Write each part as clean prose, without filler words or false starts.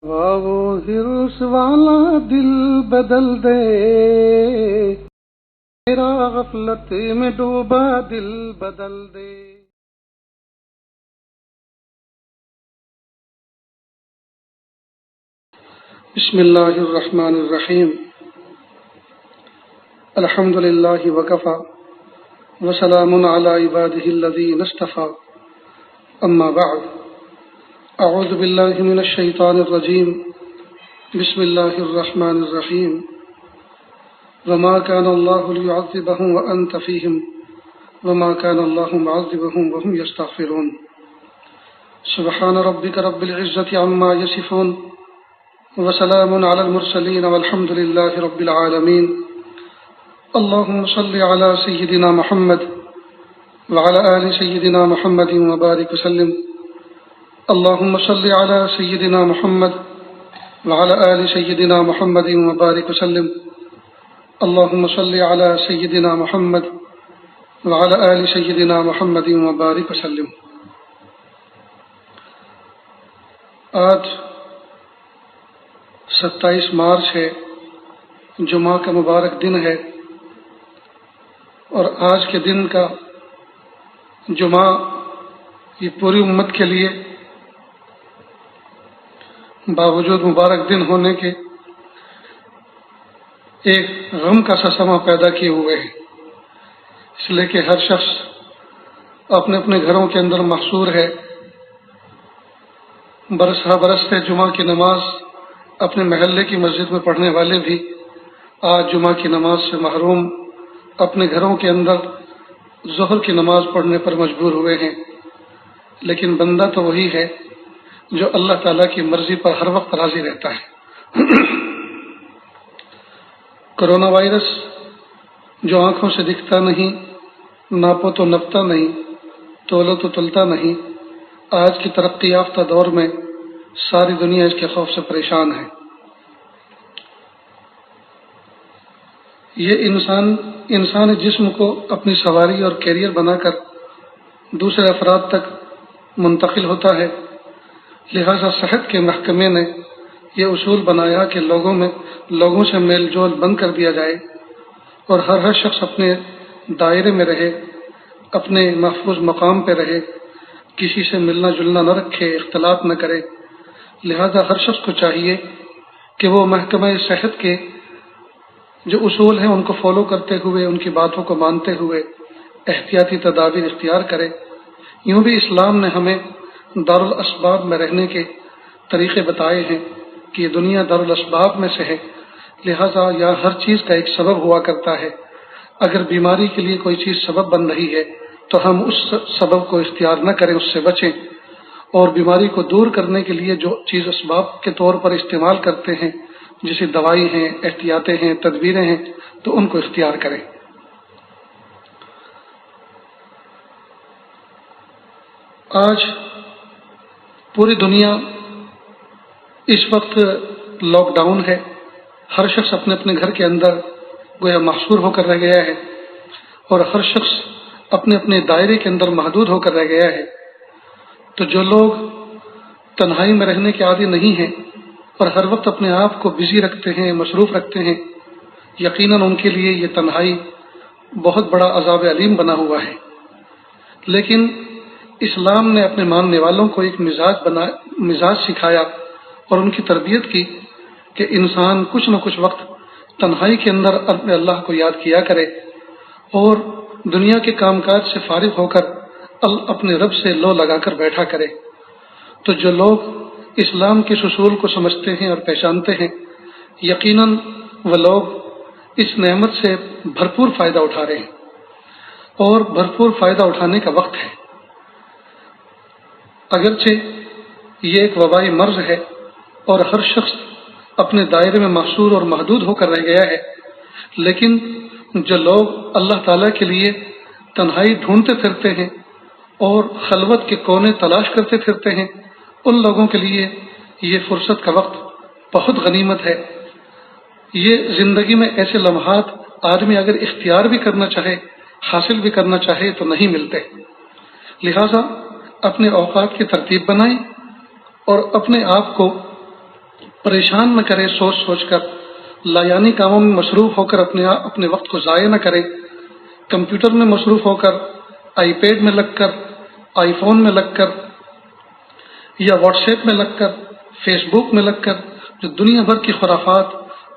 وہ ہرس والا دل بدل دے، میرا غفلت میں ڈوبا دل بدل دے۔ بسم اللہ الرحمن الرحیم۔ الحمد للہ وکفی وسلام علی عبادہ الذین اصطفی، اما بعد، اعوذ باللہ من الشیطان الرجیم، بسم اللہ الرحمن الرحیم۔ وما كان الله ليعذبهم وأنت فيهم وما كان الله معذبهم وهم يستغفرون۔ سبحان ربك رب العزة عما يصفون وسلام على المرسلين والحمد لله رب العالمين۔ اللهم صل على سيدنا محمد وعلى آل سيدنا محمد وبارك وسلم۔ اللهم صل على سيدنا محمد وعلى آل سيدنا محمد وبارك وسلم۔ اللهم صل على سيدنا محمد وعلى آل سيدنا محمد وبارك وسلم۔ آج 27 مارچ ہے، جمعہ کا مبارک دن ہے، اور آج کے دن کا جمعہ یہ پوری امت کے لیے باوجود مبارک دن ہونے کے ایک غم کا سا سما پیدا کیے ہوئے ہیں، اس لیے کہ ہر شخص اپنے اپنے گھروں کے اندر محصور ہے۔ برستے جمعہ کی نماز اپنے محلے کی مسجد میں پڑھنے والے بھی آج جمعہ کی نماز سے محروم اپنے گھروں کے اندر ظہر کی نماز پڑھنے پر مجبور ہوئے ہیں۔ لیکن بندہ تو وہی ہے جو اللہ تعالیٰ کی مرضی پر ہر وقت راضی رہتا ہے۔ کرونا وائرس جو آنکھوں سے دکھتا نہیں، ناپو تو نپتا نہیں، تولو تو تلتا نہیں، آج کی ترقی یافتہ دور میں ساری دنیا اس کے خوف سے پریشان ہے۔ یہ انسانی جسم کو اپنی سواری اور کیریئر بنا کر دوسرے افراد تک منتقل ہوتا ہے، لہذا صحت کے محکمے نے یہ اصول بنایا کہ لوگوں سے میل جول بند کر دیا جائے، اور ہر شخص اپنے دائرے میں رہے، اپنے محفوظ مقام پہ رہے، کسی سے ملنا جلنا نہ رکھے، اختلاط نہ کرے۔ لہذا ہر شخص کو چاہیے کہ وہ محکمہ صحت کے جو اصول ہیں ان کو فالو کرتے ہوئے، ان کی باتوں کو مانتے ہوئے احتیاطی تدابیر اختیار کرے۔ یوں بھی اسلام نے ہمیں دارالاسباب میں رہنے کے طریقے بتائے ہیں کہ یہ دنیا دارالاسباب میں سے ہے، لہذا یہاں ہر چیز کا ایک سبب ہوا کرتا ہے۔ اگر بیماری کے لیے کوئی چیز سبب بن رہی ہے تو ہم اس سبب کو اختیار نہ کریں، اس سے بچیں، اور بیماری کو دور کرنے کے لیے جو چیز اسباب کے طور پر استعمال کرتے ہیں، جیسے دوائی ہیں، احتیاطیں ہیں، تدبیریں ہیں، تو ان کو اختیار کریں۔ آج پوری دنیا اس وقت لاک ڈاؤن ہے، ہر شخص اپنے اپنے گھر کے اندر گویا محصور ہو کر رہ گیا ہے، اور ہر شخص اپنے اپنے دائرے کے اندر محدود ہو کر رہ گیا ہے۔ تو جو لوگ تنہائی میں رہنے کے عادی نہیں ہیں اور ہر وقت اپنے آپ کو بزی رکھتے ہیں، مصروف رکھتے ہیں، یقیناً ان کے لیے یہ تنہائی بہت بڑا عذاب علیم بنا ہوا ہے۔ لیکن اسلام نے اپنے ماننے والوں کو ایک مزاج سکھایا اور ان کی تربیت کی کہ انسان کچھ نہ کچھ وقت تنہائی کے اندر اپنے اللہ کو یاد کیا کرے، اور دنیا کے کام کاج سے فارغ ہو کر اپنے رب سے لو لگا کر بیٹھا کرے۔ تو جو لوگ اسلام کے اصول کو سمجھتے ہیں اور پہچانتے ہیں، یقیناً وہ لوگ اس نعمت سے بھرپور فائدہ اٹھا رہے ہیں، اور بھرپور فائدہ اٹھانے کا وقت ہے۔ اگرچہ یہ ایک وبائی مرض ہے اور ہر شخص اپنے دائرے میں محصور اور محدود ہو کر رہ گیا ہے، لیکن جو لوگ اللہ تعالیٰ کے لیے تنہائی ڈھونڈتے پھرتے ہیں اور خلوت کے کونے تلاش کرتے پھرتے ہیں، ان لوگوں کے لیے یہ فرصت کا وقت بہت غنیمت ہے۔ یہ زندگی میں ایسے لمحات آدمی اگر اختیار بھی کرنا چاہے، حاصل بھی کرنا چاہے تو نہیں ملتے، لہٰذا اپنے اوقات کی ترتیب بنائیں اور اپنے آپ کو پریشان نہ کرے سوچ سوچ کر، لایانی کاموں میں مصروف ہو کر اپنے وقت کو ضائع نہ کرے، کمپیوٹر میں مصروف ہو کر، آئی پیڈ میں لگ کر، آئی فون میں لگ کر، یا واٹس ایپ میں لگ کر، فیس بک میں لگ کر جو دنیا بھر کی خرافات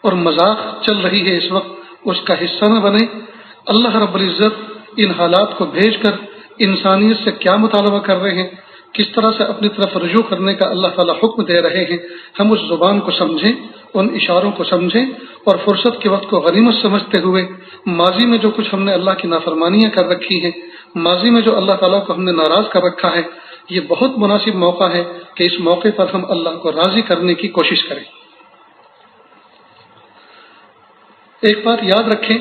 اور مذاق چل رہی ہے اس وقت اس کا حصہ نہ بنے۔ اللہ رب العزت ان حالات کو بھیج کر انسانیت سے کیا مطالبہ کر رہے ہیں، کس طرح سے اپنی طرف رجوع کرنے کا اللہ تعالیٰ حکم دے رہے ہیں، ہم اس زبان کو سمجھیں، ان اشاروں کو سمجھیں، اور فرصت کے وقت کو غنیمت سمجھتے ہوئے ماضی میں جو کچھ ہم نے اللہ کی نافرمانیاں کر رکھی ہیں، ماضی میں جو اللہ تعالیٰ کو ہم نے ناراض کر رکھا ہے، یہ بہت مناسب موقع ہے کہ اس موقع پر ہم اللہ کو راضی کرنے کی کوشش کریں۔ ایک بات یاد رکھیں،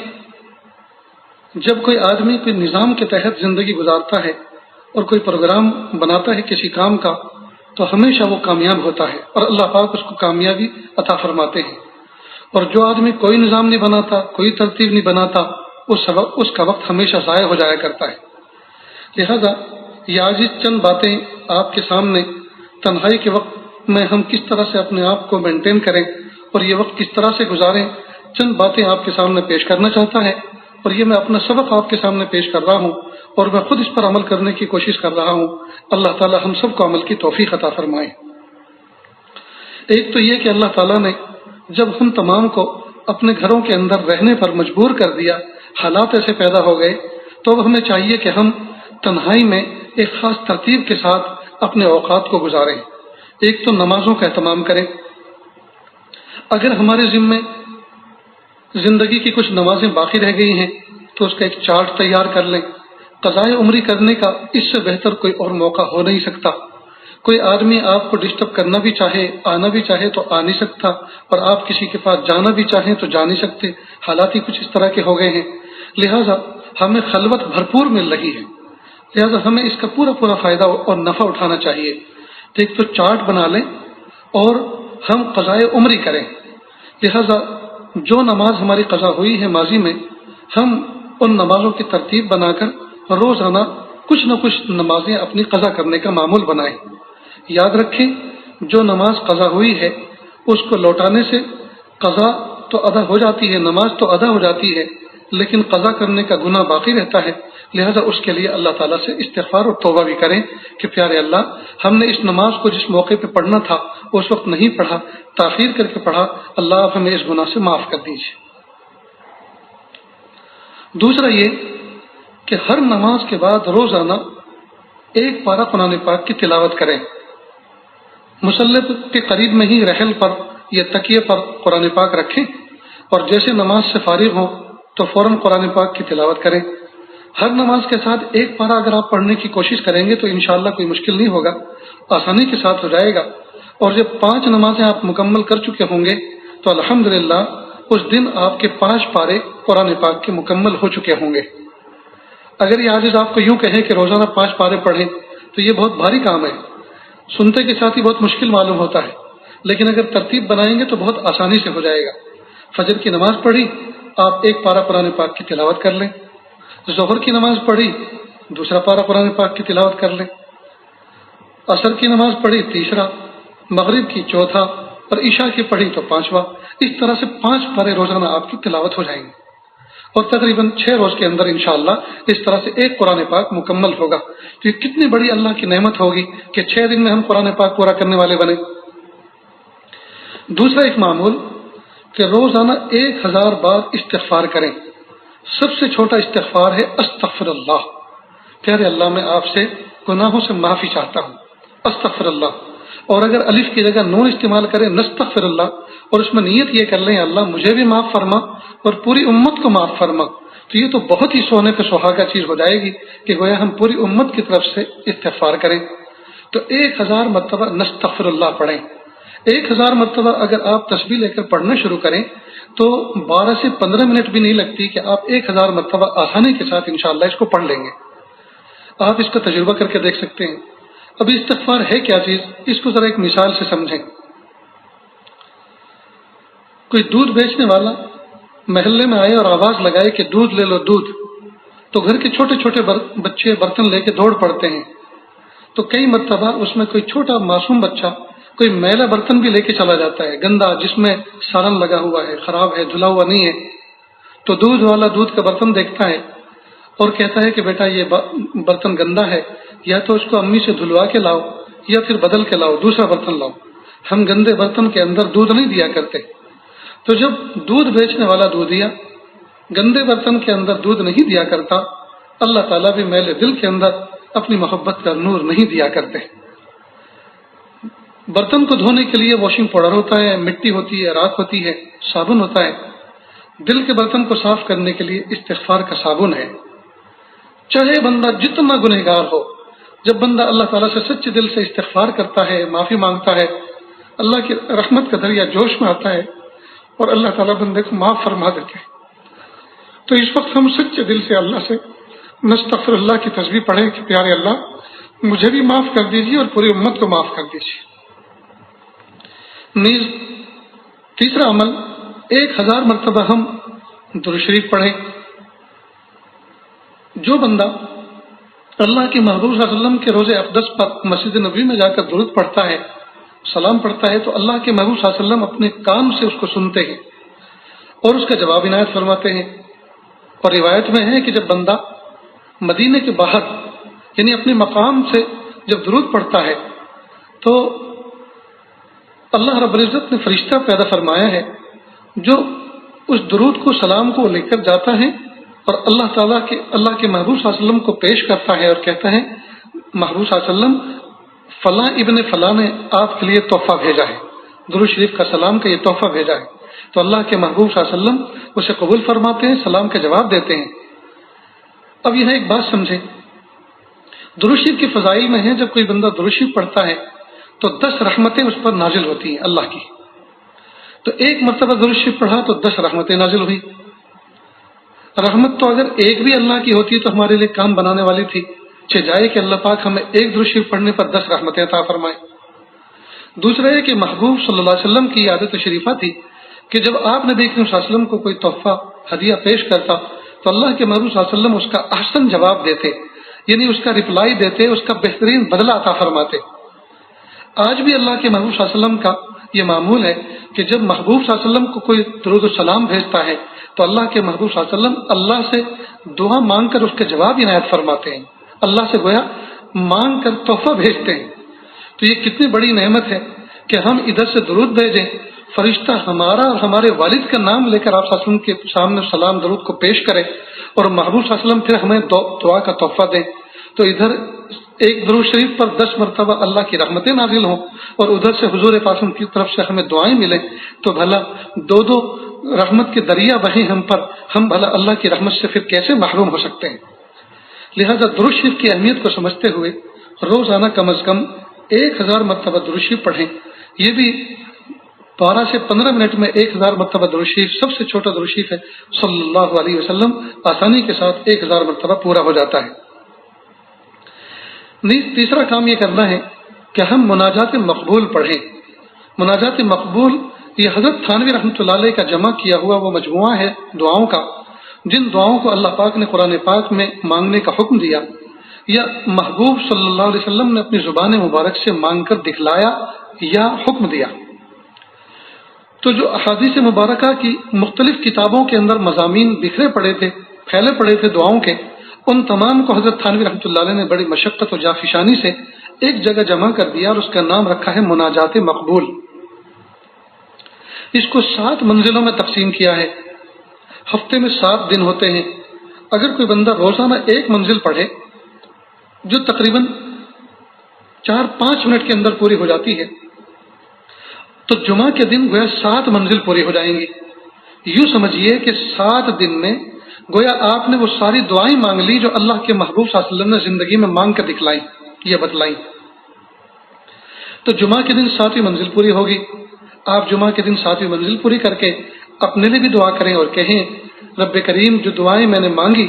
جب کوئی آدمی کوئی نظام کے تحت زندگی گزارتا ہے اور کوئی پروگرام بناتا ہے کسی کام کا، تو ہمیشہ وہ کامیاب ہوتا ہے اور اللہ پاک اس کو کامیابی عطا فرماتے ہیں۔ اور جو آدمی کوئی نظام نہیں بناتا، کوئی ترتیب نہیں بناتا، اس کا وقت ہمیشہ ضائع ہو جایا کرتا ہے۔ لہذا یہ آج چند باتیں آپ کے سامنے تنہائی کے وقت میں ہم کس طرح سے اپنے آپ کو مینٹین کریں اور یہ وقت کس طرح سے گزاریں، چند باتیں آپ کے سامنے پیش کرنا چاہتا ہے، اور یہ میں اپنا سبق آپ کے سامنے پیش کر رہا ہوں اور میں خود اس پر عمل کرنے کی کوشش کر رہا ہوں۔ اللہ تعالی ہم سب کو عمل کی توفیق عطا فرمائے۔ ایک تو یہ کہ اللہ تعالیٰ نے جب ہم تمام کو اپنے گھروں کے اندر رہنے پر مجبور کر دیا، حالات ایسے پیدا ہو گئے، تو اب ہمیں چاہیے کہ ہم تنہائی میں ایک خاص ترتیب کے ساتھ اپنے اوقات کو گزاریں۔ ایک تو نمازوں کا اہتمام کریں۔ اگر ہمارے ذمے زندگی کی کچھ نمازیں باقی رہ گئی ہیں تو اس کا ایک چارٹ تیار کر لیں۔ قضائے عمری کرنے کا اس سے بہتر کوئی اور موقع ہو نہیں سکتا۔ کوئی آدمی آپ کو ڈسٹرب کرنا بھی چاہے، آنا بھی چاہے تو آ نہیں سکتا، اور آپ کسی کے پاس جانا بھی چاہیں تو جا نہیں سکتے۔ حالات ہی کچھ اس طرح کے ہو گئے ہیں، لہٰذا ہمیں خلوت بھرپور مل رہی ہے، لہٰذا ہمیں اس کا پورا فائدہ اور نفع اٹھانا چاہیے۔ تو ایک تو چارٹ بنا لیں اور ہم قضائے عمری کریں۔ لہٰذا جو نماز ہماری قضا ہوئی ہے ماضی میں، ہم ان نمازوں کی ترتیب بنا کر روزانہ کچھ نہ کچھ نمازیں اپنی قضا کرنے کا معمول بنائیں۔ یاد رکھیں، جو نماز قضا ہوئی ہے اس کو لوٹانے سے قضا تو ادا ہو جاتی ہے، نماز تو ادا ہو جاتی ہے، لیکن قضا کرنے کا گناہ باقی رہتا ہے۔ لہذا اس کے لیے اللہ تعالیٰ سے استغفار اور توبہ بھی کریں کہ پیارے اللہ، ہم نے اس نماز کو جس موقع پہ پڑھنا تھا اس وقت نہیں پڑھا، تاخیر کر کے پڑھا، اللہ آپ ہمیں اس گناہ سے معاف کر دیجیے۔ دوسرا یہ کہ ہر نماز کے بعد روزانہ ایک پارہ قرآن پاک کی تلاوت کریں۔ مصلی کے قریب میں ہی رحل پر یا تکیے پر قرآن پاک رکھیں، اور جیسے نماز سے فارغ ہوں تو فوراً قرآن پاک کی تلاوت کریں۔ ہر نماز کے ساتھ ایک پارہ اگر آپ پڑھنے کی کوشش کریں گے تو انشاءاللہ کوئی مشکل نہیں ہوگا، آسانی کے ساتھ ہو جائے گا۔ اور جب 5 نمازیں آپ مکمل کر چکے ہوں گے تو الحمدللہ اس دن آپ کے 5 پارے قرآن پاک کے مکمل ہو چکے ہوں گے۔ اگر یہ عاجز آپ کو یوں کہے کہ روزانہ 5 پارے پڑھیں تو یہ بہت بھاری کام ہے، سنتے کے ساتھ ہی بہت مشکل معلوم ہوتا ہے، لیکن اگر ترتیب بنائیں گے تو بہت آسانی سے ہو جائے گا۔ فجر کی نماز پڑھی، آپ ایک پارہ قرآن پاک کی تلاوت کر لیں۔ ظہر کی نماز پڑھی، دوسرا پارہ قرآن پاک کی تلاوت کر لیں۔ عصر کی نماز پڑھی، تیسرا، مغرب کی چوتھا، اور عشاء کی پڑھی تو 5واں۔ اس طرح سے 5 پارے روزانہ آپ کی تلاوت ہو جائیں گے، اور تقریباً 6 روز کے اندر انشاءاللہ اس طرح سے ایک قرآن پاک مکمل ہوگا۔ تو یہ کتنی بڑی اللہ کی نعمت ہوگی کہ 6 دن میں ہم قرآن پاک پورا کرنے والے بنے۔ دوسرا ایک معمول کہ روزانہ 1000 بار استغفار کریں۔ سب سے چھوٹا استغفار ہے استغفر اللہ، پیارے اللہ میں آپ سے گناہوں سے معافی چاہتا ہوں، استغفر اللہ۔ اور اگر الف کی جگہ نون استعمال کریں، نستغفر اللہ، اور اس میں نیت یہ کر لیں اللہ مجھے بھی معاف فرما اور پوری امت کو معاف فرما، تو یہ تو بہت ہی سونے پہ سہاگا چیز ہو جائے گی کہ گویا ہم پوری امت کی طرف سے استغفار کریں۔ تو 1000 مرتبہ نستغفر اللہ پڑھیں۔ 1000 مرتبہ اگر آپ تسبیح لے کر پڑھنا شروع کریں تو 12 سے 15 منٹ بھی نہیں لگتی کہ آپ 1000 مرتبہ آسانی کے ساتھ انشاءاللہ اس کو پڑھ لیں گے۔ آپ اس کا تجربہ کر کے دیکھ سکتے ہیں۔ اب استغفار ہے کیا چیز، اس کو ذرا ایک مثال سے سمجھیں۔ کوئی دودھ بیچنے والا محلے میں آئے اور آواز لگائے کہ دودھ لے لو دودھ، تو گھر کے چھوٹے چھوٹے بچے برتن لے کے دوڑ پڑتے ہیں۔ تو کئی مرتبہ اس میں کوئی چھوٹا معصوم بچہ کوئی میلا برتن بھی لے کے چلا جاتا ہے گندا، جس میں سارن لگا ہوا ہے، خراب ہے، دھلا ہوا نہیں ہے، تو دودھ والا دودھ کا برتن دیکھتا ہے اور کہتا ہے کہ بیٹا یہ برتن گندا ہے، یا تو اس کو امی سے دھلوا کے لاؤ یا پھر بدل کے لاؤ، دوسرا برتن لاؤ، ہم گندے برتن کے اندر دودھ نہیں دیا کرتے۔ تو جب دودھ بیچنے والا دودھیا گندے برتن کے اندر دودھ نہیں دیا کرتا، اللہ تعالیٰ بھی میلے دل کے اندر اپنی محبت کا نور نہیں دیا کرتے۔ برتن کو دھونے کے لیے واشنگ پاؤڈر ہوتا ہے، مٹی ہوتی ہے، راکھ ہوتی ہے، صابن ہوتا ہے۔ دل کے برتن کو صاف کرنے کے لیے استغفار کا صابن ہے۔ چاہے بندہ جتنا گنہگار ہو، جب بندہ اللہ تعالیٰ سے سچے دل سے استغفار کرتا ہے، معافی مانگتا ہے، اللہ کی رحمت کا دریا جوش میں آتا ہے اور اللہ تعالیٰ بندے کو معاف فرما دیتے ہیں۔ تو اس وقت ہم سچے دل سے اللہ سے نستغفر اللہ کی تسبیح پڑھیں کہ پیارے اللہ مجھے بھی معاف کر دیجیے اور پوری امت کو معاف کر دیجیے۔ نیز تیسرا عمل 1000 مرتبہ ہم درود شریف پڑھیں۔ جو بندہ اللہ کے محبوب صلی اللہ علیہ وسلم کے روضے اقدس پر مسجد نبوی میں جا کر درود پڑھتا ہے، سلام پڑھتا ہے، تو اللہ کے محبوب صلی اللہ علیہ وسلم اپنے کان سے اس کو سنتے ہیں اور اس کا جواب عنایت فرماتے ہیں۔ اور روایت میں ہے کہ جب بندہ مدینے کے باہر یعنی اپنے مقام سے جب درود پڑھتا ہے تو اللہ رب العزت نے فرشتہ پیدا فرمایا ہے جو اس درود کو، سلام کو لے کر جاتا ہے اور اللہ تعالیٰ کے محبوب صلی اللہ علیہ وسلم کو پیش کرتا ہے اور کہتا ہے محبوب صلی اللہ علیہ وسلم فلاں ابن فلاں نے آپ کے لیے تحفہ بھیجا ہے، درود شریف کا سلام کا یہ تحفہ بھیجا ہے۔ تو اللہ کے محبوب صلی اللہ علیہ وسلم اسے قبول فرماتے ہیں، سلام کا جواب دیتے ہیں۔ اب یہاں ایک بات سمجھیں، درود شریف کی فضائل میں ہے جب کوئی بندہ درود شریف پڑھتا ہے تو 10 رحمتیں اس پر نازل ہوتی ہیں اللہ کی۔ تو ایک مرتبہ درود شریف پڑھا تو 10 رحمتیں نازل ہوئی۔ رحمت تو اگر ایک بھی اللہ کی ہوتی تو ہمارے لیے کام بنانے والی تھی، جائے کہ اللہ پاک ہمیں ایک درود شریف پڑھنے پر 10 رحمتیں عطا فرمائے۔ دوسرا یہ کہ محبوب صلی اللہ علیہ وسلم کی عادت شریفہ تھی کہ جب آپ نبی کریم صلی اللہ علیہ وسلم کو کوئی تحفہ ہدیہ پیش کرتا تو اللہ کے محبوب صلی اللہ علیہ وسلم اس کا احسن جواب دیتے، یعنی اس کا رپلائی دیتے، اس کا بہترین بدلہ عطا فرماتے۔ آج بھی اللہ کے محبوب صلی اللہ علیہ وسلم کا یہ معمول ہے کہ جب محبوب صلی اللہ علیہ وسلم کو کوئی درود و سلام بھیجتا ہے تو اللہ کے محبوب صلی اللہ علیہ وسلم اللہ سے دعا مانگ کر اس کے جواب عنایت فرماتے ہیں، اللہ سے گویا مانگ کر تحفہ بھیجتے ہیں۔ تو یہ کتنی بڑی نعمت ہے کہ ہم ادھر سے درود بھیجیں، فرشتہ ہمارا اور ہمارے والد کا نام لے کر آپ صلی اللہ علیہ وسلم کے سامنے سلام درود کو پیش کرے اور محبوب صلی اللہ علیہ وسلم پھر ہمیں دعا کا تحفہ دیں۔ تو ادھر ایک درود شریف پر 10 مرتبہ اللہ کی رحمتیں نازل ہوں اور ادھر سے حضور پاک کی طرف سے ہمیں دعائیں ملیں، تو بھلا دو رحمت کے دریا بہیں ہم پر، ہم بھلا اللہ کی رحمت سے پھر کیسے محروم ہو سکتے ہیں۔ لہذا درود شریف کی اہمیت کو سمجھتے ہوئے روزانہ کم از کم 1000 مرتبہ درود شریف پڑھیں۔ یہ بھی 12 سے 15 منٹ میں 1000 مرتبہ درود شریف، سب سے چھوٹا درود شریف ہے صلی اللہ علیہ وسلم، آسانی کے ساتھ 1000 مرتبہ پورا ہو جاتا ہے۔ تیسرا کام یہ کرنا ہے کہ ہم مناجات مقبول پڑھیں۔ مناجات مقبول یہ حضرت تھانوی رحمۃ اللہ علیہ کا جمع کیا ہوا وہ مجموعہ ہے دعاؤں کا، جن دعاؤں کو اللہ پاک نے قرآن پاک میں مانگنے کا حکم دیا یا محبوب صلی اللہ علیہ وسلم نے اپنی زبان مبارک سے مانگ کر دکھلایا یا حکم دیا۔ تو جو احادیث مبارکہ کی مختلف کتابوں کے اندر مضامین بکھرے پڑے تھے، پھیلے پڑے تھے دعاؤں کے، ان تمام کو حضرت تھانوی رحمۃ اللہ علیہ نے بڑی مشقت و جافشانی سے ایک جگہ جمع کر دیا اور اس کا نام رکھا ہے مناجات مقبول۔ اس کو 7 منزلوں میں تقسیم کیا ہے، ہفتے میں 7 دن ہوتے ہیں۔ اگر کوئی بندہ روزانہ ایک منزل پڑھے جو تقریباً 4-5 منٹ کے اندر پوری ہو جاتی ہے تو جمعہ کے دن گویا 7 منزل پوری ہو جائیں گی۔ یوں سمجھیے کہ 7 دن میں گویا آپ نے وہ ساری دعائیں مانگ لی جو اللہ کے محبوب صلی اللہ علیہ وسلم نے زندگی میں مانگ کر دکھلائی یا بتلائی۔ تو جمعہ کے دن 7ویں منزل پوری ہوگی۔ آپ جمعہ کے دن 7ویں منزل پوری کر کے اپنے لیے بھی دعا کریں اور کہیں رب کریم جو دعائیں میں نے مانگی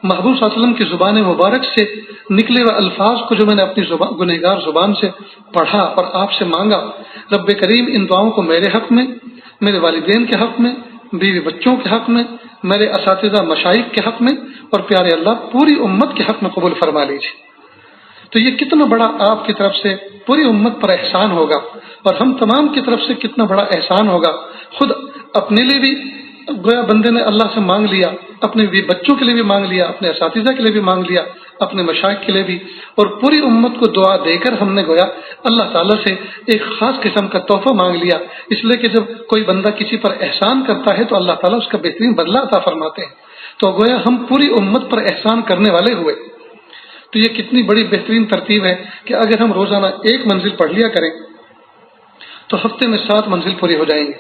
محبوب صلی اللہ علیہ وسلم کی زبان مبارک سے نکلے ہوئے الفاظ کو جو میں نے اپنی گنہگار زبان سے پڑھا اور آپ سے مانگا، رب کریم ان دعاؤں کو میرے حق میں، میرے والدین کے حق میں، بیوی بچوں کے حق میں، میرے اساتذہ مشائخ کے حق میں اور پیارے اللہ پوری امت کے حق میں قبول فرما لیجیے۔ تو یہ کتنا بڑا آپ کی طرف سے پوری امت پر احسان ہوگا، اور ہم تمام کی طرف سے کتنا بڑا احسان ہوگا۔ خود اپنے لیے بھی گویا بندے نے اللہ سے مانگ لیا، اپنے بھی بچوں کے لیے بھی مانگ لیا، اپنے اساتذہ کے لیے بھی مانگ لیا، اپنے مشائخ کے لیے بھی، اور پوری امت کو دعا دے کر ہم نے گویا اللہ تعالیٰ سے ایک خاص قسم کا تحفہ مانگ لیا، اس لیے کہ جب کوئی بندہ کسی پر احسان کرتا ہے تو اللہ تعالیٰ اس کا بہترین بدلہ عطا فرماتے ہیں۔ تو گویا ہم پوری امت پر احسان کرنے والے ہوئے۔ تو یہ کتنی بڑی بہترین ترتیب ہے کہ اگر ہم روزانہ ایک منزل پڑھ لیا کریں تو ہفتے میں 7 منزل پوری ہو جائیں گے۔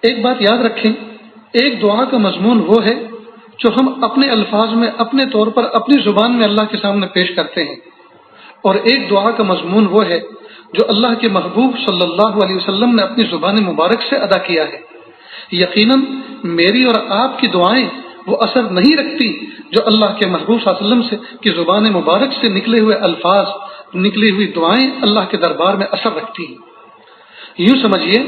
ایک بات یاد رکھیں، ایک دعا کا مضمون وہ ہے جو ہم اپنے الفاظ میں اپنے طور پر اپنی زبان میں اللہ کے سامنے پیش کرتے ہیں، اور ایک دعا کا مضمون وہ ہے جو اللہ کے محبوب صلی اللہ علیہ وسلم نے اپنی زبان مبارک سے ادا کیا ہے۔ یقیناً میری اور آپ کی دعائیں وہ اثر نہیں رکھتی جو اللہ کے محبوب صلی اللہ علیہ وسلم سے کی زبان مبارک سے نکلے ہوئے الفاظ، نکلی ہوئی دعائیں اللہ کے دربار میں اثر رکھتی ہیں۔ یوں سمجھیے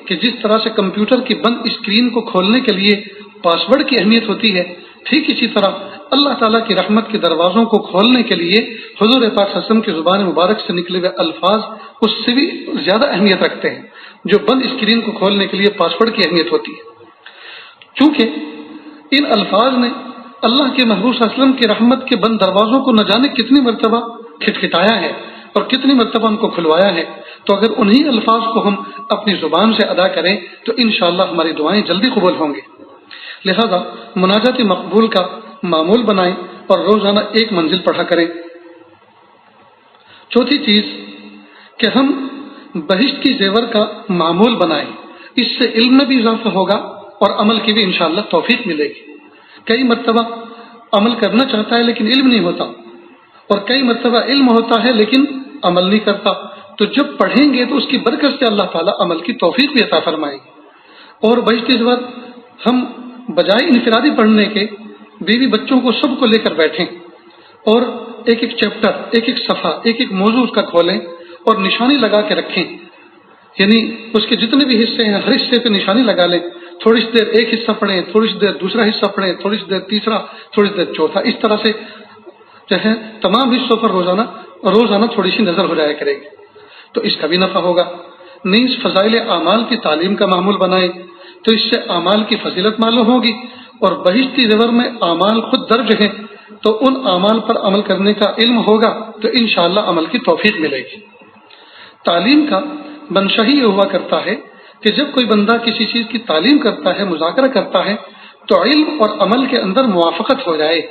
کہ جس طرح سے کمپیوٹر کی بند اسکرین کو کھولنے کے لیے پاس ورڈ کی اہمیت ہوتی ہے، ٹھیک اسی طرح اللہ تعالیٰ کی رحمت کے دروازوں کو کھولنے کے لیے حضور پاک صلی اللہ علیہ وسلم کی زبان مبارک سے نکلے ہوئے الفاظ اس سے بھی زیادہ اہمیت رکھتے ہیں، جو بند اسکرین کو کھولنے کے لیے پاس ورڈ کی اہمیت ہوتی ہے۔ چونکہ ان الفاظ نے اللہ کے محبوب صلی اللہ علیہ وسلم کی رحمت کے بند دروازوں کو نہ جانے کتنی مرتبہ کھٹکھٹایا ہے اور کتنی مرتبہ ان کو کھلوایا ہے، تو اگر انہی الفاظ کو ہم اپنی زبان سے ادا کریں تو انشاءاللہ ہماری دعائیں جلدی قبول ہوں گی۔ لہذا مناجات مقبول کا معمول بنائیں اور روزانہ ایک منزل پڑھا کریں۔ چوتھی چیز کہ ہم بہشت کی زیور کا معمول بنائیں، اس سے علم میں بھی اضافہ ہوگا اور عمل کی بھی انشاءاللہ توفیق ملے گی۔ کئی مرتبہ عمل کرنا چاہتا ہے لیکن علم نہیں ہوتا، اور کئی مرتبہ علم ہوتا ہے لیکن عمل نہیں کرتا، تو جب پڑھیں گے تو اس کی برکت سے اللہ تعالیٰ عمل کی توفیق بھی عطا فرمائے گی۔ اور بہشت کی زیور ہم بجائے انفرادی پڑھنے کے بیوی بچوں کو سب کو لے کر بیٹھیں اور ایک ایک چیپٹر، ایک ایک صفحہ، ایک ایک موضوع اس کا کھولیں اور نشانی لگا کے رکھیں، یعنی اس کے جتنے بھی حصے ہیں ہر حصے پہ نشانی لگا لیں۔ تھوڑی سی دیر ایک حصہ پڑھیں، تھوڑی سی دیر دوسرا حصہ پڑھیں، تھوڑی سی دیر تیسرا، تھوڑی سی دیر چوتھا، اس طرح سے جو ہے تمام حصوں پر روزانہ تھوڑی سی نظر ہو جایا کرے گی، تو اس کا بھی نفع ہوگا۔ نیز فضائل اعمال کی تعلیم کا معمول بنائیں تو اس سے اعمال کی فضیلت معلوم ہوگی، اور بہشتی زیور میں اعمال خود درج ہیں تو ان اعمال پر عمل کرنے کا علم ہوگا تو انشاءاللہ عمل کی توفیق ملے گی۔ تعلیم کا منشا ہی یہ ہوا کرتا ہے کہ جب کوئی بندہ کسی چیز کی تعلیم کرتا ہے، مذاکرہ کرتا ہے، تو علم اور عمل کے اندر موافقت ہو جائے،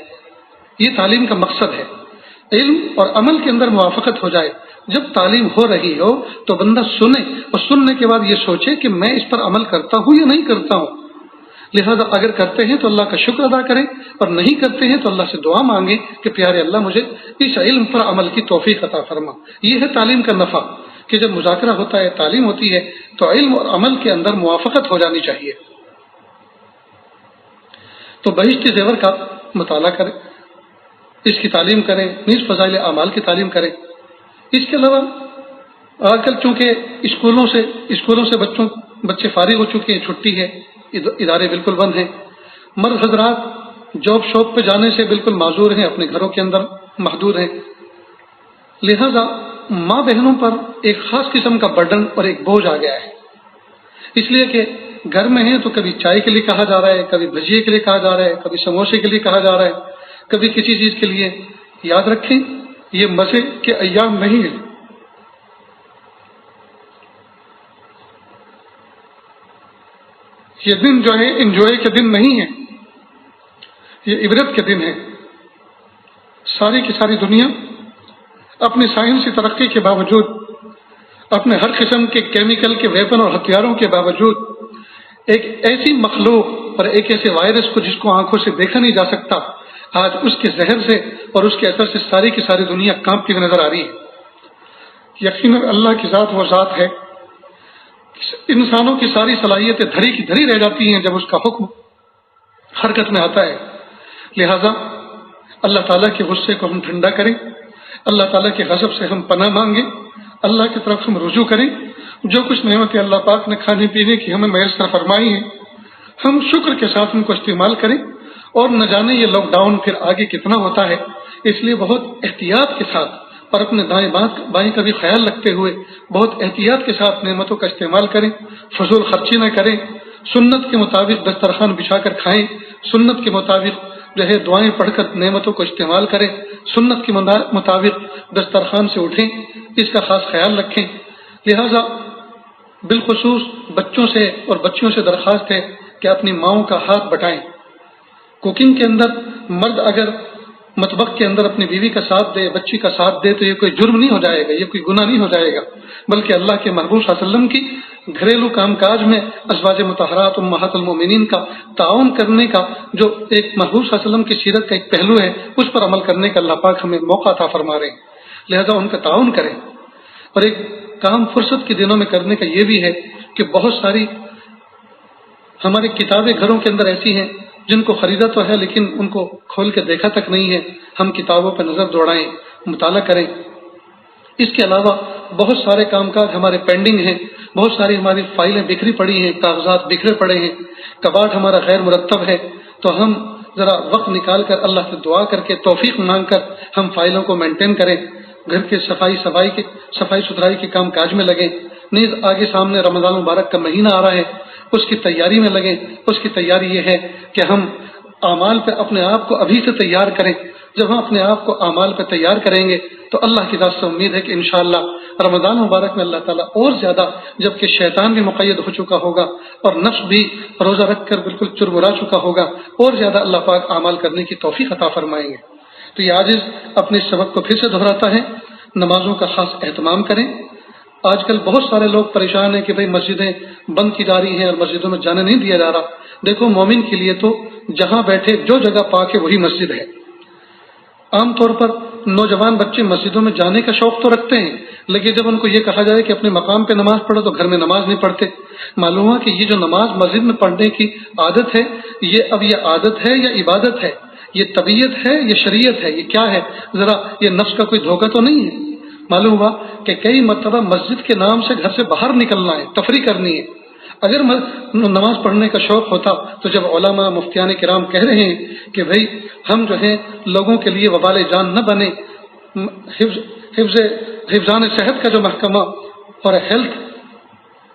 یہ تعلیم کا مقصد ہے، علم اور عمل کے اندر موافقت ہو جائے۔ جب تعلیم ہو رہی ہو تو بندہ سنے اور سننے کے بعد یہ سوچے کہ میں اس پر عمل کرتا ہوں یا نہیں کرتا ہوں۔ لہذا اگر کرتے ہیں تو اللہ کا شکر ادا کریں، اور نہیں کرتے ہیں تو اللہ سے دعا مانگیں کہ پیارے اللہ مجھے اس علم پر عمل کی توفیق عطا فرما۔ یہ ہے تعلیم کا نفع کہ جب مذاکرہ ہوتا ہے، تعلیم ہوتی ہے، تو علم اور عمل کے اندر موافقت ہو جانی چاہیے۔ تو بہشتی زیور کا مطالعہ کریں، اس کی تعلیم کریں، نیز فضائل اعمال کی تعلیم کریں۔ اس کے علاوہ آج کل چونکہ اسکولوں سے بچے فارغ ہو چکے ہیں، چھٹی ہے، ادارے بالکل بند ہیں، مرد حضرات جاب شاپ پہ جانے سے بالکل معذور ہیں، اپنے گھروں کے اندر محدود ہیں، لہذا ماں بہنوں پر ایک خاص قسم کا برڈن اور ایک بوجھ آ گیا ہے، اس لیے کہ گھر میں ہیں تو کبھی چائے کے لیے کہا جا رہا ہے، کبھی بھجیے کے لیے کہا جا رہا ہے، کبھی سموسے کے لیے کہا جا رہا ہے، کبھی کسی چیز کے لیے۔ یاد رکھیں یہ مزے کے ایام نہیں ہیں، یہ دن جو ہے انجوائے کے دن نہیں ہیں، یہ عبرت کے دن ہیں۔ ساری کی ساری دنیا اپنی سائنسی ترقی کے باوجود، اپنے ہر قسم کے کیمیکل کے ویپن اور ہتھیاروں کے باوجود ایک ایسی مخلوق اور ایک ایسے وائرس کو جس کو آنکھوں سے دیکھا نہیں جا سکتا، آج اس کے زہر سے اور اس کے اثر سے ساری کی ساری دنیا کانپتی ہوئی نظر آ رہی ہے۔ یقیناً اللہ کی ذات وہ ذات ہے، انسانوں کی ساری صلاحیتیں دھری کی دھری رہ جاتی ہیں جب اس کا حکم حرکت میں آتا ہے۔ لہذا اللہ تعالیٰ کے غصے کو ہم ٹھنڈا کریں، اللہ تعالیٰ کے غضب سے ہم پناہ مانگیں، اللہ کی طرف ہم رجوع کریں۔ جو کچھ نعمتیں اللہ پاک نے کھانے پینے کی ہمیں میسر فرمائی ہیں، ہم شکر کے ساتھ ان کو استعمال کریں، اور نہ جانے یہ لاک ڈاؤن پھر آگے کتنا ہوتا ہے، اس لیے بہت احتیاط کے ساتھ اور اپنے دائیں بائیں کا بھی خیال رکھتے ہوئے بہت احتیاط کے ساتھ نعمتوں کا استعمال کریں، فضول خرچی نہ کریں، سنت کے مطابق دسترخوان بچھا کر کھائیں، سنت کے مطابق دعائیں پڑھ کر نعمتوں کو استعمال کریں، سنت کے مطابق دسترخوان سے اٹھیں، اس کا خاص خیال رکھیں۔ لہذا بالخصوص بچوں سے اور بچیوں سے درخواست ہے کہ اپنی ماؤں کا ہاتھ بٹائیں۔ کوکنگ کے اندر مرد اگر مطبخ کے اندر اپنی بیوی کا ساتھ دے، بچی کا ساتھ دے، تو یہ کوئی جرم نہیں ہو جائے گا، یہ کوئی گناہ نہیں ہو جائے گا، بلکہ اللہ کے محبوب صلی اللہ علیہ وسلم کی گھریلو کام کاج میں ازواج مطہرات امہات المومنین کا تعاون کرنے کا جو ایک محبوب صلی اللہ علیہ وسلم کی سیرت کا ایک پہلو ہے، اس پر عمل کرنے کا اللہ پاک ہمیں موقع عطا فرما رہے ہیں، لہذا ان کا تعاون کریں۔ اور ایک کام فرصت کے دنوں میں کرنے کا یہ بھی ہے کہ بہت ساری ہماری کتابیں گھروں کے اندر ایسی ہیں جن کو خریدا تو ہے لیکن ان کو کھول کے دیکھا تک نہیں ہے، ہم کتابوں پر نظر دوڑائیں، مطالعہ کریں۔ اس کے علاوہ بہت سارے کام کاج ہمارے پینڈنگ ہیں، بہت ساری ہماری فائلیں بکھری پڑی ہیں، کاغذات بکھرے پڑے ہیں، کباڑ ہمارا غیر مرتب ہے، تو ہم ذرا وقت نکال کر اللہ سے دعا کر کے توفیق مانگ کر ہم فائلوں کو مینٹین کریں، گھر کے صفائی ستھرائی کے کام کاج میں لگیں۔ نیز آگے سامنے رمضان مبارک کا مہینہ آ رہا ہے، اس کی تیاری میں لگیں۔ اس کی تیاری یہ ہے کہ ہم اعمال پہ اپنے آپ کو ابھی سے تیار کریں۔ جب ہم اپنے آپ کو اعمال پہ تیار کریں گے تو اللہ کی ذات سے امید ہے کہ انشاءاللہ رمضان مبارک میں اللہ تعالیٰ اور زیادہ، جبکہ شیطان بھی مقید ہو چکا ہوگا اور نفس بھی روزہ رکھ کر بالکل چرمرا چکا ہوگا، اور زیادہ اللہ پاک اعمال کرنے کی توفیق عطا فرمائیں گے۔ تو یہ عاجز اپنے سبق کو پھر سے دہراتا ہے، نمازوں کا خاص اہتمام کریں۔ آج کل بہت سارے لوگ پریشان ہیں کہ بھئی مسجدیں بند کی جا رہی ہیں اور مسجدوں میں جانے نہیں دیا جا رہا۔ دیکھو مومن کے لیے تو جہاں بیٹھے جو جگہ پاک ہے وہی مسجد ہے۔ عام طور پر نوجوان بچے مسجدوں میں جانے کا شوق تو رکھتے ہیں، لیکن جب ان کو یہ کہا جائے کہ اپنے مقام پہ نماز پڑھو تو گھر میں نماز نہیں پڑھتے۔ معلوم ہوا کہ یہ جو نماز مسجد میں پڑھنے کی عادت ہے، یہ عادت ہے یا عبادت ہے، یہ طبیعت ہے یا شریعت ہے، یہ کیا ہے؟ ذرا یہ نفس کا کوئی دھوکہ تو نہیں ہے؟ معلوم ہوا کہ کئی مرتبہ مسجد کے نام سے گھر سے باہر نکلنا ہے، تفریح کرنی ہے۔ اگر نماز پڑھنے کا شوق ہوتا تو جب علماء مفتیان کرام کہہ رہے ہیں کہ بھئی ہم جو ہیں لوگوں کے لیے وبال جان نہ بنے، حفظان صحت کا جو محکمہ اور ہیلتھ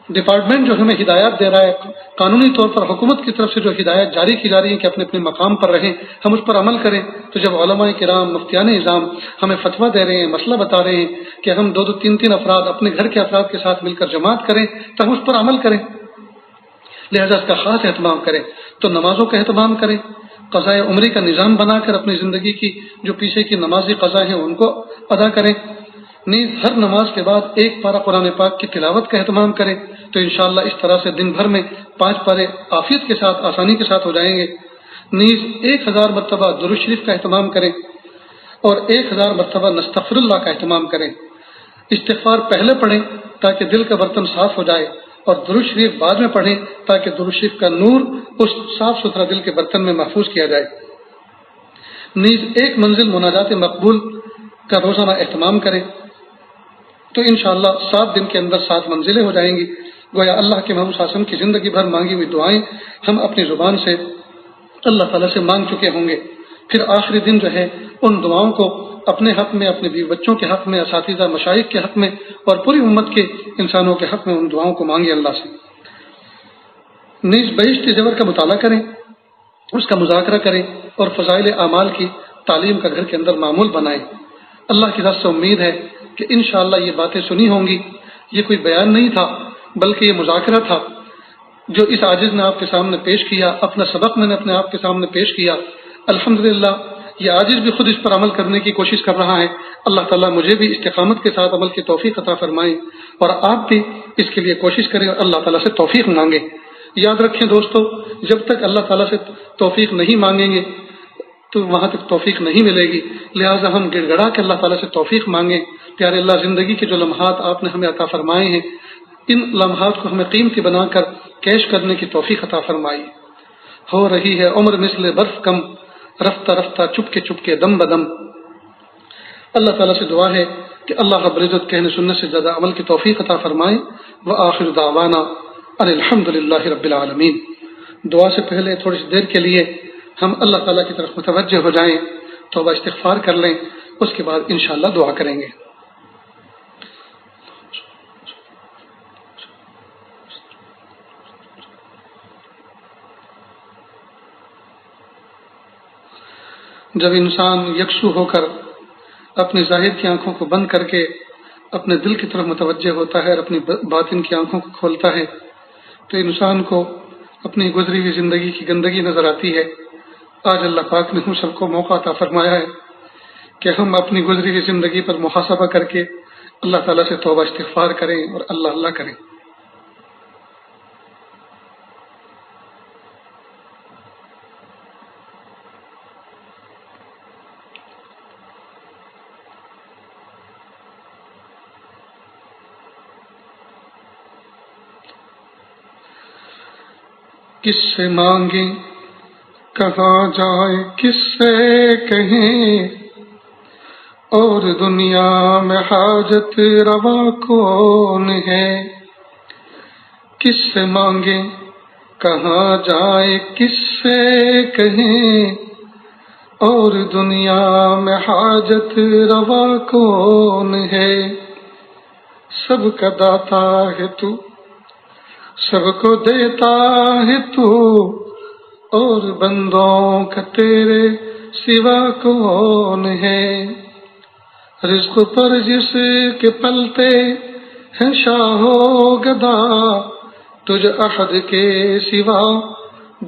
ڈپارٹمنٹ جو ہمیں ہدایات دے رہا ہے، قانونی طور پر حکومت کی طرف سے جو ہدایات جاری کی جا رہی ہیں کہ اپنے اپنے مقام پر رہیں، ہم اس پر عمل کریں، تو جب علماء کرام مفتیان نظام ہمیں فتویٰ دے رہے ہیں، مسئلہ بتا رہے ہیں کہ ہم 2 3 افراد اپنے گھر کے افراد کے ساتھ مل کر جماعت کریں تو ہم اس پر عمل کریں، لہذا اس کا خاص اہتمام کریں۔ تو نمازوں کا اہتمام کریں، قضاء عمری کا نظام بنا کر اپنی زندگی کی جو پیچھے کی نمازی قضا ہیں ان کو ادا کریں۔ نیز ہر نماز کے بعد 1 پارہ قرآن پاک کی تلاوت کا اہتمام کریں، تو انشاءاللہ اس طرح سے دن بھر میں 5 پارے عافیت کے ساتھ، آسانی کے ساتھ ہو جائیں گے۔ نیز 1000 مرتبہ درود شریف کا اہتمام کریں اور 1000 مرتبہ نستغفر اللہ کا اہتمام کریں۔ استغفار پہلے پڑھیں تاکہ دل کا برتن صاف ہو جائے، اور درود شریف بعد میں پڑھیں تاکہ درود شریف کا نور اس صاف ستھرا دل کے برتن میں محفوظ کیا جائے۔ نیز 1 منزل مناجات مقبول کا روزانہ اہتمام کریں، تو انشاءاللہ 7 دن کے اندر 7 منزلیں ہو جائیں گی۔ گویا اللہ کے محبوب صلی اللہ علیہ وسلم کی زندگی بھر مانگی ہوئی دعائیں ہم اپنی زبان سے اللہ تعالیٰ سے مانگ چکے ہوں گے، پھر آخری دن جو ہے ان دعاؤں کو اپنے حق میں، اپنے بیوی بچوں کے حق میں، اساتذہ مشائخ کے حق میں اور پوری امت کے انسانوں کے حق میں ان دعاؤں کو مانگے اللہ سے۔ نیز بہشتی زیور کا مطالعہ کریں، اس کا مذاکرہ کریں اور فضائل اعمال کی تعلیم کا گھر کے اندر معمول بنائیں۔ اللہ کی ذات سے امید ہے کہ انشاءاللہ یہ باتیں سنی ہوں گی، یہ کوئی بیان نہیں تھا بلکہ یہ مذاکرہ تھا جو اس عاجز نے آپ کے سامنے پیش کیا، اپنا سبق میں نے اپنے آپ کے سامنے پیش کیا۔ الحمدللہ یہ عاجز بھی خود اس پر عمل کرنے کی کوشش کر رہا ہے۔ اللہ تعالیٰ مجھے بھی استقامت کے ساتھ عمل کی توفیق عطا فرمائے، اور آپ بھی اس کے لیے کوشش کریں اور اللہ تعالیٰ سے توفیق مانگیں۔ یاد رکھیں دوستو، جب تک اللہ تعالیٰ سے توفیق نہیں مانگیں گے تو وہاں تک توفیق نہیں ملے گی، لہٰذا ہم گڑ گڑا کے اللہ تعالیٰ سے توفیق مانگیں۔ پیارے اللہ، زندگی کے جو لمحات آپ نے ہمیں عطا فرمائے ہیں، ان لمحات کو ہمیں قیمتی بنا کر کیش کرنے کی توفیق عطا فرمائی۔ ہو رہی ہے عمر مثل برف کم، رفتہ رفتہ چپ کے دم بدم۔ اللہ تعالیٰ سے دعا ہے کہ اللہ رب العزت کہنے سننے سے زیادہ عمل کی توفیق عطا فرمائے۔ وآخر دعوانا ان الحمدللہ رب العالمین۔ دعا سے پہلے تھوڑی سی دیر کے لیے ہم اللہ تعالیٰ کی طرف متوجہ ہو جائیں توبہ استغفار کر لیں، اس کے بعد انشاءاللہ دعا کریں گے۔ جب انسان یکسو ہو کر اپنی ظاہر کی آنکھوں کو بند کر کے اپنے دل کی طرف متوجہ ہوتا ہے اور اپنی باطن کی آنکھوں کو کھولتا ہے تو انسان کو اپنی گزری ہوئی زندگی کی گندگی نظر آتی ہے۔ آج اللہ پاک نے ہم سب کو موقع عطا فرمایا ہے کہ ہم اپنی گزری ہوئی زندگی پر محاسبہ کر کے اللہ تعالیٰ سے توبہ استغفار کریں اور اللہ کریں۔ کس سے مانگیں کہاں جائیں کس سے کہیں، اور دنیا میں حاجت روا کون ہے۔ کس سے مانگیں کہاں جائیں کس سے کہیں، اور دنیا میں حاجت روا کون ہے۔ سب کا داتا ہے تو، سب کو دیتا ہے تو، اور بندوں کا تیرے سوا کون ہے۔ رزق پر جس کے پلتے ہیں شاہ و گدا، تجھ احد کے سوا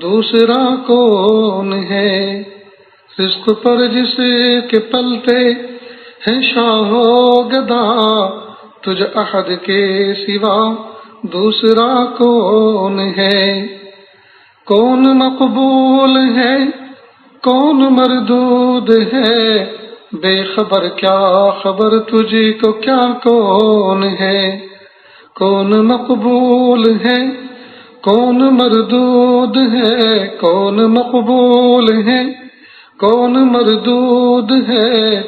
دوسرا کون ہے۔ رزق پر جس کے پلتے ہیں شاہ و گدا، تجھ احد کے سوا دوسرا کون ہے۔ کون مقبول ہے کون مردود ہے، بے خبر کیا خبر تجھ کو کیا کون ہے۔ کون مقبول ہے کون مردود ہے، کون مقبول ہے کون مردود ہے،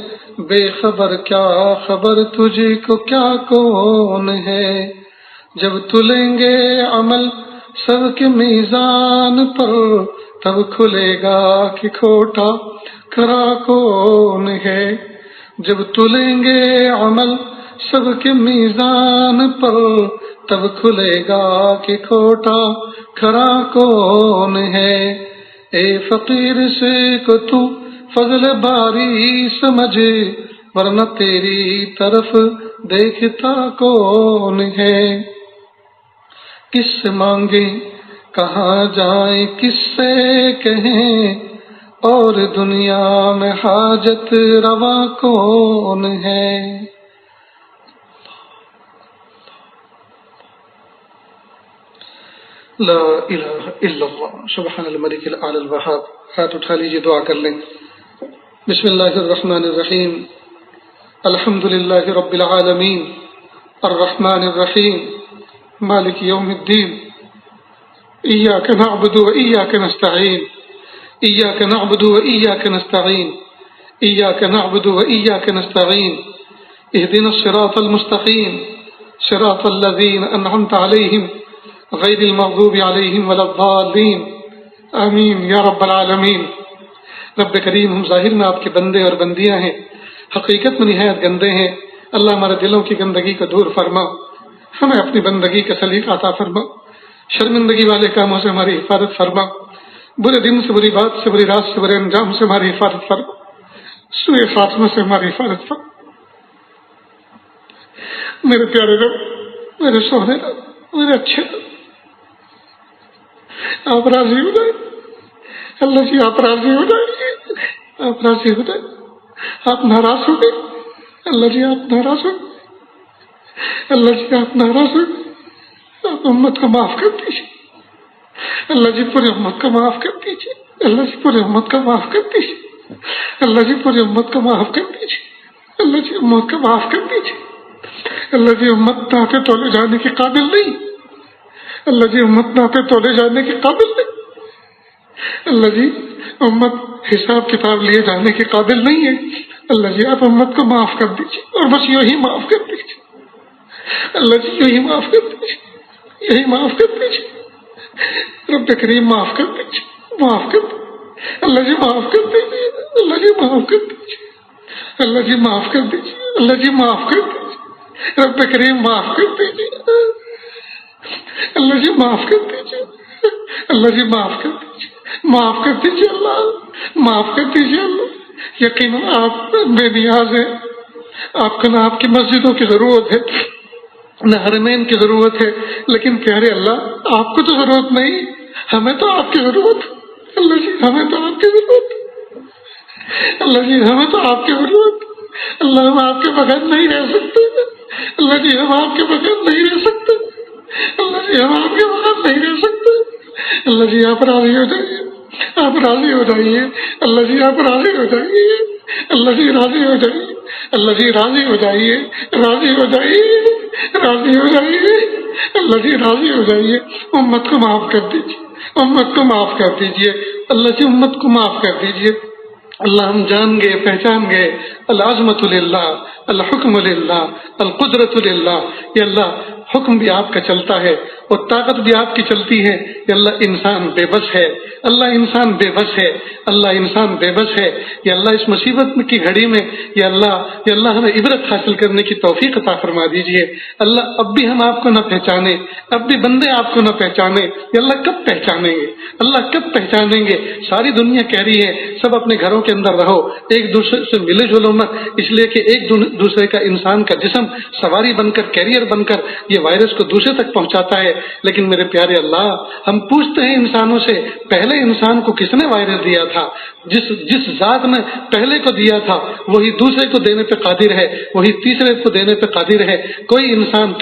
بے خبر کیا خبر تجھ کو کیا کون ہے۔ جب تلیں گے عمل سب کے میزان پر، تب کھلے گا کہ کھوٹا کھرا کون ہے۔ جب تلیں گے عمل سب کے میزان پر، تب کھلے گا کہ کھوٹا کھرا کون ہے۔ اے فقیر سے کو تو فضل باری سمجھ، ورنہ تیری طرف دیکھتا کون ہے۔ کس سے مانگیں کہاں جائیں کس سے کہیں، اور دنیا میں حاجت روا کون ہے۔ لا الہ الا اللہ سبحان الملک الاعلی الوہاب۔ ہاتھ اٹھا لیجیے، دعا کر لیں۔ بسم اللہ الرحمن الرحیم، الحمد للہ رب العالمین، الرحمن الرحیم، مالک یوم الدین، ایاک نعبد و ایاک نستعین، ایاک نعبد و ایاک نستعین، ایاک نعبد و ایاک نستعین، اہدنا الصراط المستقیم، صراط الذین انعمت علیہم غیر المغضوب علیہم ولا الضالین، آمین یا رب العالمین۔ رب کریم، ہم ظاہر میں آپ کے بندے اور بندیاں ہیں، حقیقت میں نہایت گندے ہیں۔ اللہ ہمارے دلوں کی گندگی کو دور فرما، ہمیں اپنی بندگی کا سلیقہ عطا فرما، شرمندگی والے کاموں سے ہماری حفاظت فرما، برے دن سے، بری بات سے، بری رات سے، برے انجام سے ہماری حفاظت فرما، سوء خاتمہ سے ہماری حفاظت فرما۔ میرے پیارے رب، میرے سونے رب، میرے اچھے رب، آپ راضی ہو جائیں اللہ جی، آپ راضی ہو جائیں، آپ راضی ہو جائیں، آپ ناراض ہو گئے اللہ جی، آپ ناراض ہو گئے اللہ جی، آپ ناراض ہو گئے، آپ امت کو معاف کر دیجیے اللہ جی، پوری امت کو معاف کر دیجیے اللہ جی، پوری امت کو معاف کر دیجیے اللہ جی، پوری امت کو معاف کر دیجیے اللہ جی، امت کو معاف کر دیجیے اللہ جی۔ امت ناپے تولے جانے کے قابل نہیں اللہ جی، امت ناپے تولے جانے کے قابل نہیں اللہ جی، امت حساب کتاب لیے جانے کے قابل نہیں ہے اللہ جی، آپ امت کو معاف کر دیجیے، اور بس یہی معاف کر دیجیے اللہ جی، یہی معاف کر دیجیے، یہی معاف کر دیجیے رب کریم، معاف کر دیجیے، معاف کر دیجیے اللہ جی معاف کر دیجیے، اللہ جی معاف کر دیجیے، اللہ جی معاف کر دیجیے، اللہ جی معاف کر دیجیے، رب کریم معاف کر دیجیے، اللہ جی معاف کر دیجیے، اللہ جی معاف کر دیجیے، معاف کر دیجیے، اللہ معاف کر دیجیے اللہ۔ یقیناً آپ بے نیاز ہیں، آپ کو نہ آپ کی مسجدوں کی ضرورت ہے نہ حرمین کی ضرورت ہے، لیکن پیارے اللہ آپ کو تو ضرورت نہیں، ہمیں تو آپ کی ضرورت ہے۔ اللہ جی ہمیں تو آپ کی ضرورت ہے، اللہ جی ہمیں تو آپ کی ضرورت ہے، اللہ ہم آپ کے بغیر نہیں رہ سکتے، اللہ جی ہم آپ کے بغیر نہیں رہ سکتے، اللہ جی ہم آپ کے بغیر نہیں رہ سکتے، اللہ جی آپ راضی ہو جائیے، آپ راضی ہو جائیے، اللہ جی آپ راضی ہو جائیے، اللہ جی راضی ہو جائیے، اللہ جی راضی ہو جائیے، راضی ہو جائیے، راضی ہو جائیے، اللہ جی راضی ہو جائیے، امت کو معاف کر دیجیے، امت کو معاف کر دیجیے، اللہ جی امت کو معاف کر دیجیے، اللہ ہم جان گئے پہچان گئے العظمت للہ، الحکم للہ، القدرت للہ، یہ اللہ حکم بھی آپ کا چلتا ہے اور طاقت بھی آپ کی چلتی ہے، یہ اللہ انسان بے بس ہے، اللہ انسان بے بس ہے، اللہ انسان بے بس ہے، یہ اللہ اس مصیبت کی گھڑی میں یہ اللہ ہمیں عبرت حاصل کرنے کی توفیق عطا فرما دیجیے، اللہ اب بھی ہم آپ کو نہ پہچانے، اب بھی بندے آپ کو نہ پہچانے، یہ اللہ کب پہچانیں گے، اللہ کب پہچانیں گے؟ ساری دنیا کہہ رہی ہے سب اپنے گھروں کے اندر رہو، ایک دوسرے سے ملے جلو مت، اس لیے کہ ایک دوسرے کا انسان کا جسم سواری بن کر کیریئر بن کر یہ وائرس کو دوسرے تک پہنچاتا ہے، لیکن میرے پیارے اللہ ہم پوچھتے ہیں انسانوں سے پہلے انسان کو کس نے وائرس دیا تھا؟ جس ذات نے پہلے کو دیا تھا وہی دوسرے کو دینے پہ قادر ہے، وہی تیسرے کو دینے پہ قادر ہے، کوئی انسان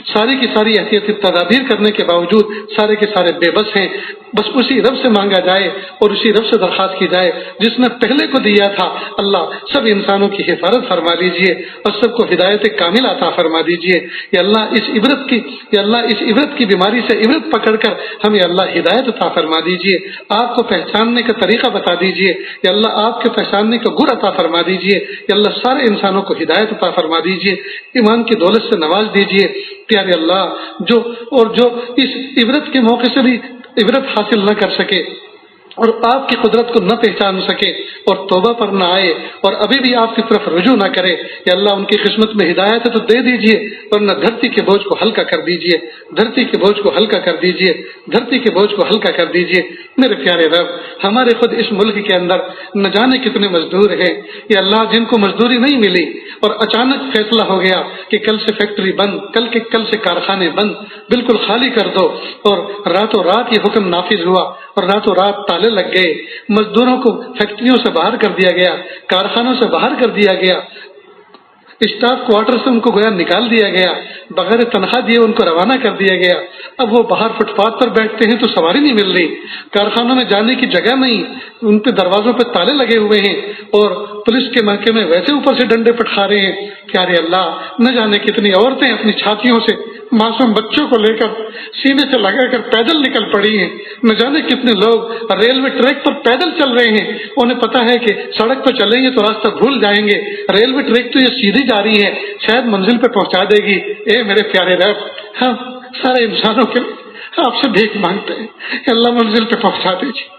ساری کی ساری احتیاطی تدابیر کرنے کے باوجود سارے کے سارے بے بس ہیں، بس اسی رب سے مانگا جائے اور اسی رب سے درخواست کی جائے جس نے پہلے کو دیا تھا۔ اللہ سب انسانوں کی حفاظت فرما دیجیے اور سب کو ہدایت کامل عطا فرما دیجیے، یا اللہ اس عبرت کی بیماری سے عبرت پکڑ کر ہمیں اللہ ہدایت عطا فرما دیجیے، آپ کو پہچاننے کا طریقہ بتا دیجیے، یا اللہ آپ کے پہچاننے کا گر عطا فرما دیجیے، یا اللہ سارے انسانوں کو ہدایت عطا فرما دیجیے، ایمان کی دولت سے نواز دیجیے پیارے اللہ، جو اس عبرت کے موقع سے بھی عبرت حاصل نہ کر سکے اور آپ کی قدرت کو نہ پہچان سکے اور توبہ پر نہ آئے اور ابھی بھی آپ کی طرف رجوع نہ کرے، یا اللہ ان کی قسمت میں ہدایت ہے تو دے دیجیے، ورنہ دھرتی کے بوجھ کو ہلکا کر دیجیے، دھرتی کے بوجھ کو ہلکا کر دیجیے، دھرتی کے بوجھ کو ہلکا کر دیجیے۔ میرے پیارے رب ہمارے خود اس ملک کے اندر نہ جانے کتنے مزدور ہیں، یا اللہ جن کو مزدوری نہیں ملی اور اچانک فیصلہ ہو گیا کہ کل سے فیکٹری بند، کل سے کارخانے بند، بالکل خالی کر دو، اور راتوں رات یہ حکم نافذ ہوا اور راتوں رات تالے لگ گئے، مزدوروں کو فیکٹریوں سے باہر کر دیا گیا، کارخانوں سے باہر کر دیا گیا، اسٹاف کوارٹر سے ان کو گویا نکال دیا گیا، بغیر تنخواہ دیے ان کو روانہ کر دیا گیا۔ اب وہ باہر فٹ پاتھ پر بیٹھتے ہیں تو سواری نہیں مل رہی، کارخانوں میں جانے کی جگہ نہیں، ان پہ دروازوں پہ تالے لگے ہوئے ہیں اور پولیس کے محکمے ویسے اوپر سے ڈنڈے پٹخا رہے ہیں۔ پیارے اللہ نہ جانے کتنی عورتیں اپنی چھاتیوں سے معصوم بچوں کو لے کر سینے سے لگا کر پیدل نکل پڑی ہیں، نہ جانے کتنے لوگ ریلوے ٹریک پر پیدل چل رہے ہیں، انہیں پتہ ہے کہ سڑک پہ چلیں گے تو راستہ بھول جائیں گے، ریلوے ٹریک تو یہ سیدھی جا رہی ہے، شاید منزل پہ پہنچا دے گی۔ اے میرے پیارے رب ہم سارے انسانوں کے آپ سے بھیک مانگتے ہیں کہ اللہ منزل پہ پہنچا دیجیے،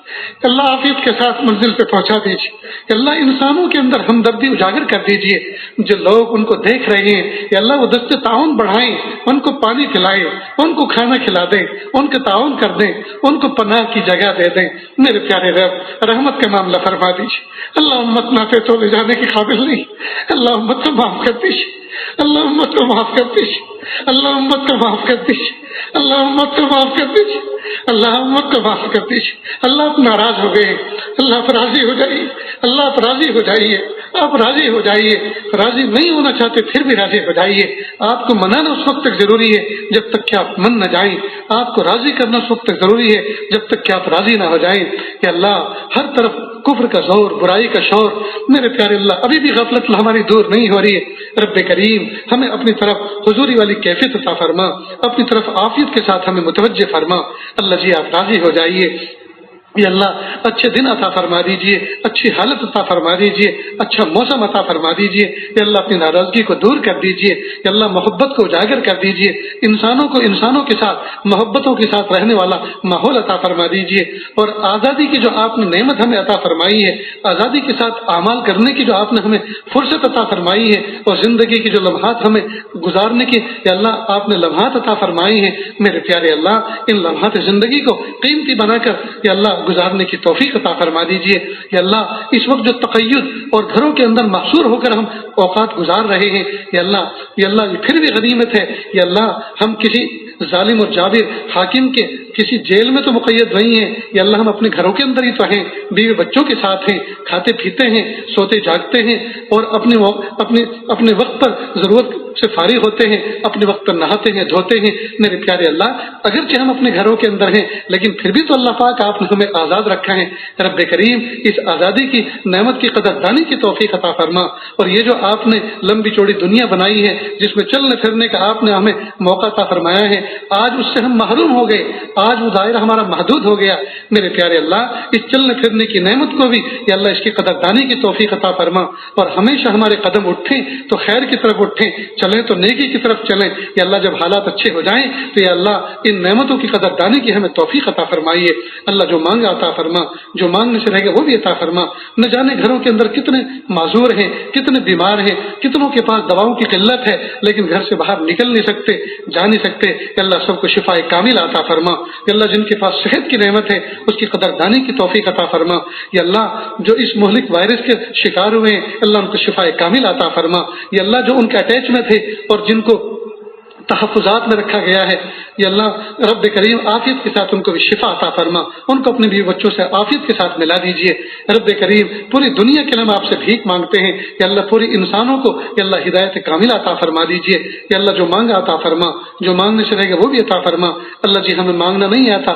اللہ عافیت کے ساتھ منزل پہ پہنچا دیجیے، اللہ انسانوں کے اندر ہمدردی اجاگر کر دیجیے، جو لوگ ان کو دیکھ رہے ہیں یا اللہ وہ دست تعاون بڑھائیں، ان کو پانی پلائیں، ان کو کھانا کھلا دیں، ان کے تعاون کر دیں، ان کو پناہ کی جگہ دے دیں۔ میرے پیارے رب رحمت کا معاملہ فرما دیجیے، اللہ امت نافے تو لے جانے کے قابل نہیں، اللہ امت کو معاف کر دیجیے، اللہ امت کو معاف کر دیجیے، اللہ امت کو معاف کر دیجیے، اللہ امت کو معاف کر دیجیے، اللہ امت کو معاف کر دیجیے۔ اللہ آپ ناراض ہو گئے، اللہ آپ راضی ہو جائیے، اللہ آپ راضی ہو جائیے، آپ راضی ہو جائیے، راضی نہیں ہونا چاہتے پھر بھی راضی ہو جائیے۔ آپ کو منانا اس وقت تک ضروری ہے جب تک کہ آپ من نہ جائیں، آپ کو راضی کرنا اس وقت تک ضروری ہے جب تک کہ آپ راضی نہ ہو جائیں۔ کہ اللہ ہر طرف کفر کا زور، برائی کا شور، میرے پیارے اللہ ابھی بھی غفلت ہماری دور نہیں ہو رہی ہے۔ رب کریم ہمیں اپنی طرف حضوری والی کیفیت عطا فرما، اپنی طرف عافیت کے ساتھ ہمیں متوجہ فرما۔ اللہ جی آپ راضی ہو جائیے، یا اللہ اچھے دن عطا فرما دیجیے، اچھی حالت عطا فرما دیجیے، اچھا موسم عطا فرما دیجیے، یا اللہ اپنی ناراضگی کو دور کر دیجیے، یا اللہ محبت کو اجاگر کر دیجیے، انسانوں کو انسانوں کے ساتھ محبتوں کے ساتھ رہنے والا ماحول عطا فرما دیجیے، اور آزادی کی جو آپ نے نعمت ہمیں عطا فرمائی ہے، آزادی کے ساتھ اعمال کرنے کی جو آپ نے ہمیں فرصت عطا فرمائی ہے، اور زندگی کی جو لمحات ہمیں گزارنے کی یا اللہ آپ نے لمحات عطا فرمائی ہیں، میرے پیارے اللہ ان لمحات زندگی کو قیمتی بنا کر یا اللہ گزارنے کی توفیق عطا فرما دیجیے۔ یا اللہ اس وقت جو تقید اور گھروں کے اندر محصور ہو کر ہم اوقات گزار رہے ہیں، یا اللہ یہ پھر بھی غنیمت ہے، یا اللہ ہم کسی ظالم اور جابر حاکم کے کسی جیل میں تو مقید نہیں ہیں، یا اللہ ہم اپنے گھروں کے اندر ہی تو ہیں، بیوی بچوں کے ساتھ ہیں، کھاتے پیتے ہیں، سوتے جاگتے ہیں، اور اپنے وقت پر ضرورت سے فارغ ہوتے ہیں، اپنے وقت پر نہاتے ہیں، دھوتے ہیں۔ میرے پیارے اللہ اگرچہ ہم اپنے گھروں کے اندر ہیں لیکن پھر بھی تو اللہ پاک آپ نے ہمیں آزاد رکھا ہے۔ رب کریم اس آزادی کی نعمت کی قدردانی کی توفیق عطا فرما، اور یہ جو آپ نے لمبی چوڑی دنیا بنائی ہے جس میں چلنے پھرنے کا آپ نے ہمیں موقع عطا فرمایا ہے، آج اس سے ہم محروم ہو گئے، آج وہ دائرہ ہمارا محدود ہو گیا۔ میرے پیارے اللہ اس چلنے پھرنے کی نعمت کو بھی یا اللہ اس کی قدردانی کی توفیق عطا فرما، اور ہمیشہ ہمارے قدم اٹھیں تو خیر کی طرف اٹھیں، چلیں تو نیکی کی طرف چلیں۔ یا اللہ جب حالات اچھے ہو جائیں تو یا اللہ ان نعمتوں کی قدردانی کی ہمیں توفیق عطا فرمائیے۔ اللہ جو مانگا عطا فرما، جو مانگنے سے رہ گا وہ بھی عطا فرما۔ نہ جانے گھروں کے اندر کتنے معذور ہیں، کتنے بیمار ہیں، کتنوں کے پاس دواؤں کی قلت ہے لیکن گھر سے باہر نکل نہیں سکتے، جا نہیں سکتے۔ یا اللہ سب کو شفا کامل عطا فرما۔ یا اللہ جن کے پاس صحت کی نعمت ہے اس کی قدردانی کی توفیق عطا فرما۔ یا اللہ جو اس مہلک وائرس کے شکار ہوئے ہیں اللہ ان کو شفا کامل عطا فرما۔ یا اللہ جو ان کے اٹیچ میں تھے اور جن کو تحفظات میں رکھا گیا ہے، یا اللہ رب کریم عافیت کے ساتھ ان کو بھی شفا عطا فرما، ان کو اپنے بیوی بچوں سے عافیت کے ساتھ ملا دیجیے۔ رب کریم پوری دنیا کے لیے ہم آپ سے بھیک مانگتے ہیں، یا اللہ پوری انسانوں کو یا اللہ ہدایت کامل عطا فرما دیجیے۔ یا اللہ جو مانگا عطا فرما، جو مانگنے سے رہے گا وہ بھی عطا فرما۔ اللہ جی ہمیں مانگنا نہیں آتا،